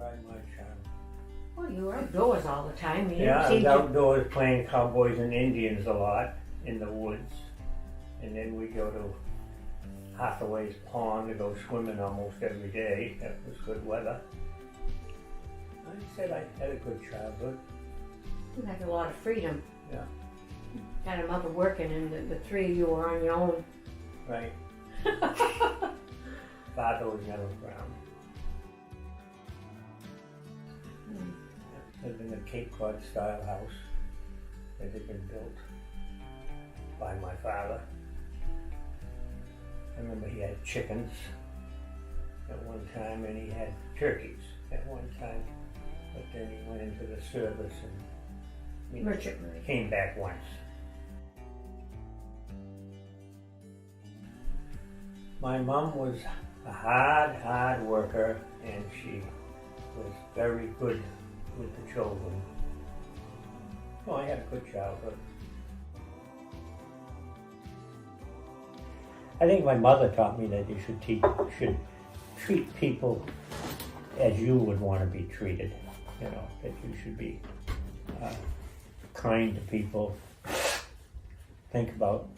by my child. Well, you were outdoors all the time. You Yeah, I seem was to- outdoors playing cowboys and Indians a lot in the woods. And then we go to Hathaway's Pond to go swimming almost every day. That was good weather. I said I had a good childhood. You had a lot of freedom. Yeah. Had a mother working, and the three of you were on your own. Right. Father was never around. Lived in a Cape Cod style house that had been built by my father. I remember he had chickens at one time and he had turkeys at one time, but then he went into the service and Merchant Marine. came back once. My mom was a hard worker, and she was very good with the children. Oh, I had a good childhood. I think my mother taught me that you should treat people as you would want to be treated. You know, that you should be kind to people. Think about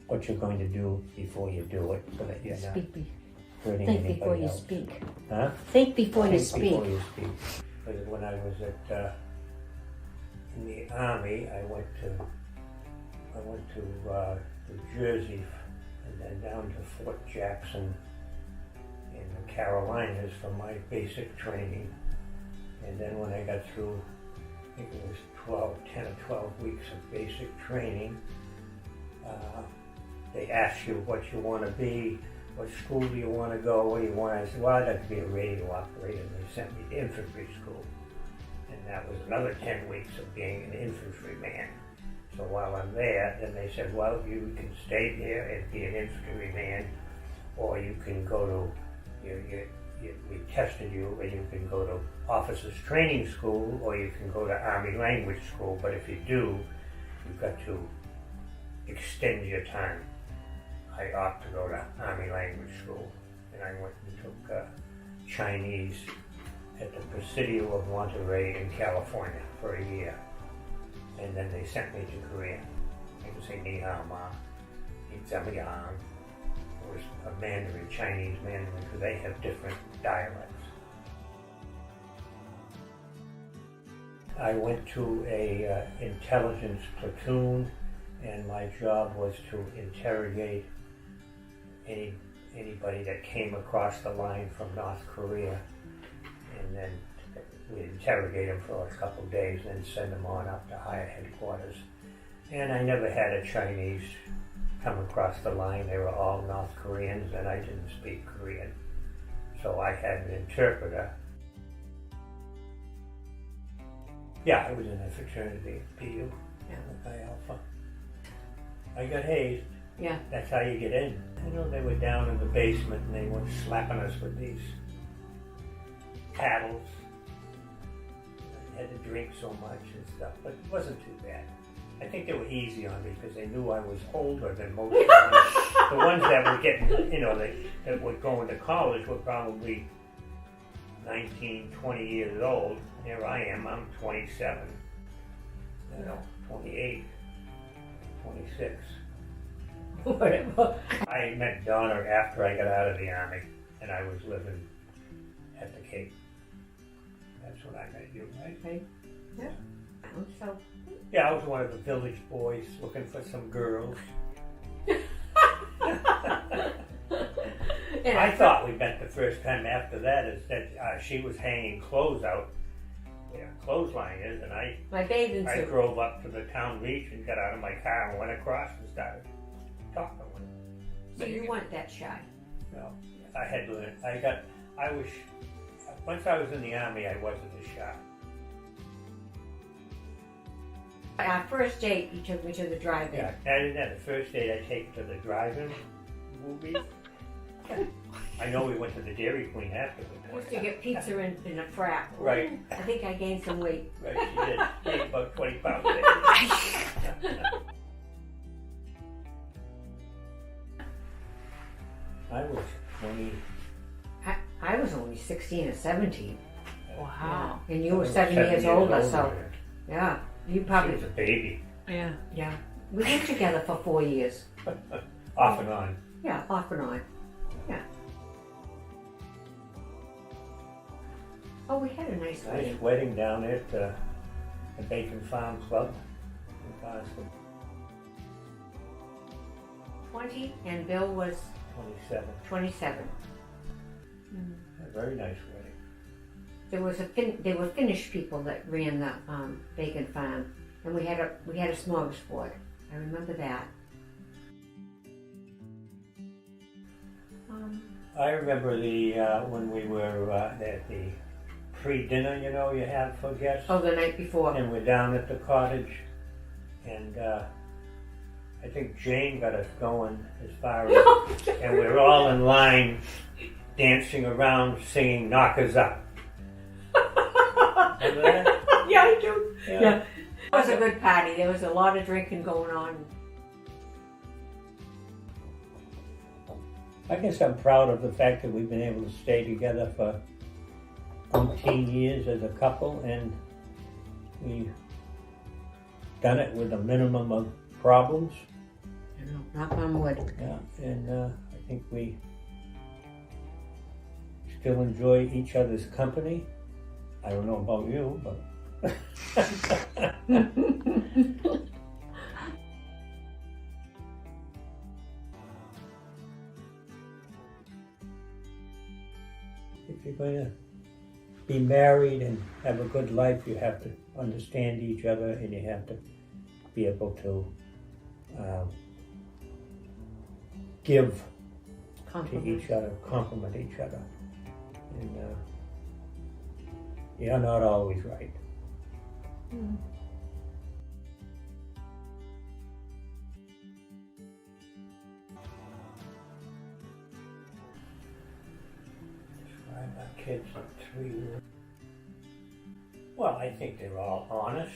what you're going to do before you do it, so that you're not Speak hurting Think anybody before you else. speak. Huh? Think before you Think speak. before you speak. Because when I was in the Army, I went to New Jersey and then down to Fort Jackson in the Carolinas for my basic training. And then when I got through, I think it was 10 or 12 weeks of basic training, they ask you what you want to be, what school do you want to go, what do you want. I said, well, I'd like to be a radio operator. And they sent me to infantry school. And that was another 10 weeks of being an infantryman. So while I'm there, then they said, well, you can stay here and be an infantryman, or you can go to, we tested you, and you can go to officers training school, or you can go to Army language school. But if you do, you've got to extend your time. I opted to go to Army language school, and I went and took Chinese at the Presidio of Monterey in California for a year. And then they sent me to Korea. I could say Ni Hao Ma, Ni Zam Yang, or a Mandarin, Chinese Mandarin, because they have different dialects. I went to a intelligence platoon, and my job was to interrogate anybody that came across the line from North Korea, and then we'd interrogate them for a couple of days and then send them on up to higher headquarters. And I never had a Chinese come across the line. They were all North Koreans, and I didn't speak Korean. So I had an interpreter. Yeah, I was in a fraternity at PU, Phi Alpha. I got hazed. Yeah. That's how you get in. You know, they were down in the basement and they were slapping us with these paddles. I had to drink so much and stuff, but it wasn't too bad. I think they were easy on me because they knew I was older than most of them. The ones that were getting, you know, that were going to college were probably 19, 20 years old. Here I am, I'm 27, you know, 28, 26. Whatever. I met Donna after I got out of the Army, and I was living at the Cape. That's when I met you, right? Okay. Yeah. So. Yeah, I was one of the village boys looking for some girls. I thought we met the first time after that is that she was hanging clothes out where a clothesline is, and my bathing I suit. drove up to the town beach and got out of my car and went across and started talking with her. So you weren't that shy. No, I had learned. Once I was in the Army, I wasn't as shy. Our first date, you took me to the drive-in. Yeah, I didn't have the first date I take to the drive-in movies. I know we went to the Dairy Queen afterwards. I used to get pizza in a frat. Right. I think I gained some weight. Right, she did. She gained about 20 pounds. I was 20. I was only 16 or 17. Wow. Yeah. And you were I was 7 years older, so yeah. yeah. You She probably, was a baby, Yeah. yeah. We lived together for 4 years. off and on. Yeah, off and on. Yeah. Oh, we had a nice Nice wedding. wedding down at the Bacon Farm Club in Boston. 20, and Bill was 27. 27. A very nice wedding. There were Finnish people that ran the bacon farm, and we had a smorgasbord. I remember that. I remember when we were at the pre-dinner, you have for guests. Oh, the night before. And we're down at the cottage, and I think Jane got us going as far as, and we're all in line, dancing around, singing "Knock Us Up." Remember that? Yeah, I do. Yeah. Yeah. It was a good party. There was a lot of drinking going on. I guess I'm proud of the fact that we've been able to stay together for 18 years as a couple, and we've done it with a minimum of problems. I know, knock on wood. Yeah, and I think we still enjoy each other's company. I don't know about you, but if you're going to be married and have a good life, you have to understand each other, and you have to be able to give to Compliment. each other, compliment each other. And you're not always right. Describe my kids in 3 words. Well, I think they're all honest.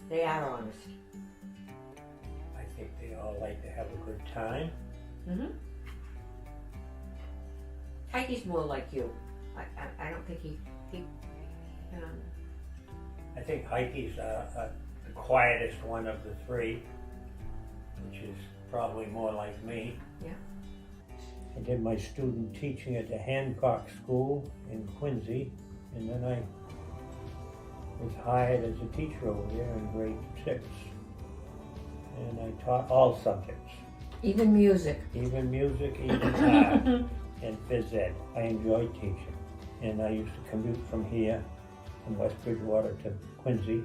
They are honest. I think they all like to have a good time. Mm-hmm. Heidi's more like you. I don't think he I think Heike's the quietest one of the three, which is probably more like me. Yeah. I did my student teaching at the Hancock School in Quincy, and then I was hired as a teacher over there in grade 6. And I taught all subjects, even music. even music, even art, and phys ed. I enjoyed teaching. And I used to commute from here, from West Bridgewater to Quincy.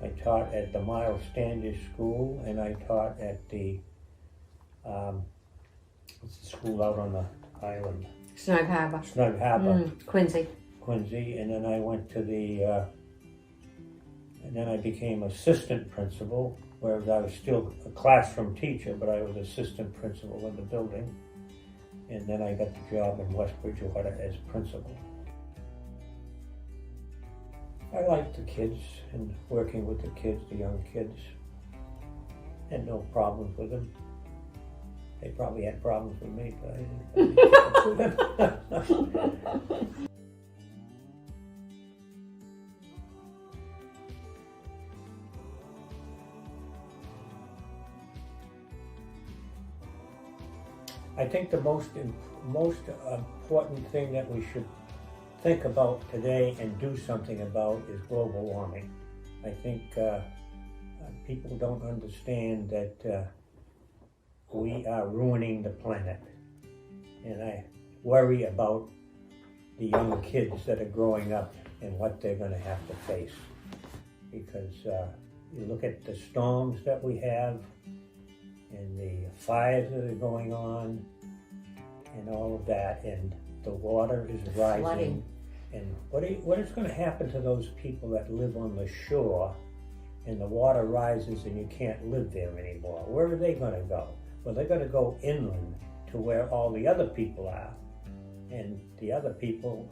I taught at the Miles Standish School, and I taught at the, what's the school out on the island? Snug Harbor. Snug Harbor, Quincy. Quincy, and then I went to and then I became assistant principal, whereas I was still a classroom teacher, but I was assistant principal in the building. And then I got the job in West Bridgewater as principal. I liked the kids and working with the kids, the young kids. Had no problems with them. They probably had problems with me, but I didn't have problems with them. I think the most important thing that we should think about today and do something about is global warming. I think people don't understand that we are ruining the planet. And I worry about the young kids that are growing up and what they're going to have to face. Because you look at the storms that we have, and the fires that are going on, and all of that, and the water is rising. Flooding. And what is going to happen to those people that live on the shore, and the water rises and you can't live there anymore? Where are they going to go? Well, they're going to go inland to where all the other people are, and the other people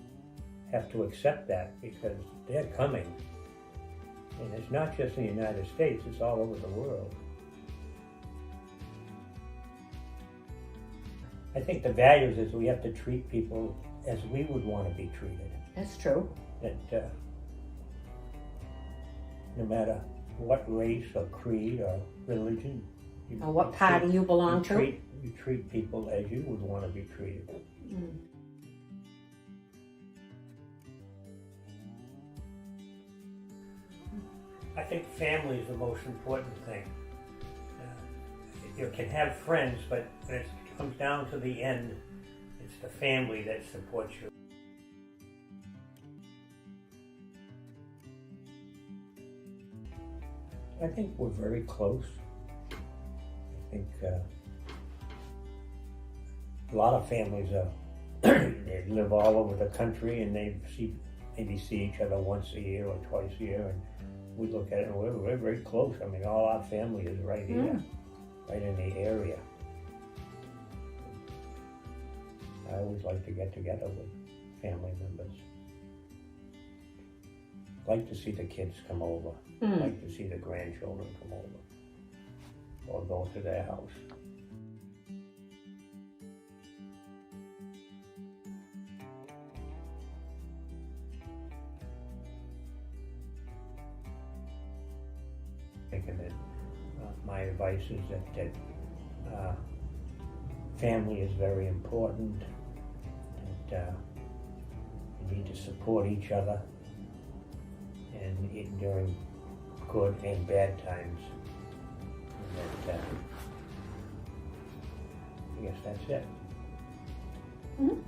have to accept that because they're coming. And it's not just in the United States, it's all over the world. I think the values is we have to treat people as we would want to be treated. That's true. That no matter what race or creed or religion, Or what party you belong to. You treat people as you would want to be treated. Mm. I think family is the most important thing. You can have friends, but when it comes down to the end, it's the family that supports you. I think we're very close. I think a lot of families they live all over the country and they maybe see each other once a year or twice a year, and we look at it and we're very close. I mean, all our family is right here, right in the area. I always like to get together with family members. Like to see the kids come over. Like to see the grandchildren come over. Or go to their house. Thinking that my advice is that family is very important. That you need to support each other, and during good and bad times. And that, I guess that's it. Mm-hmm.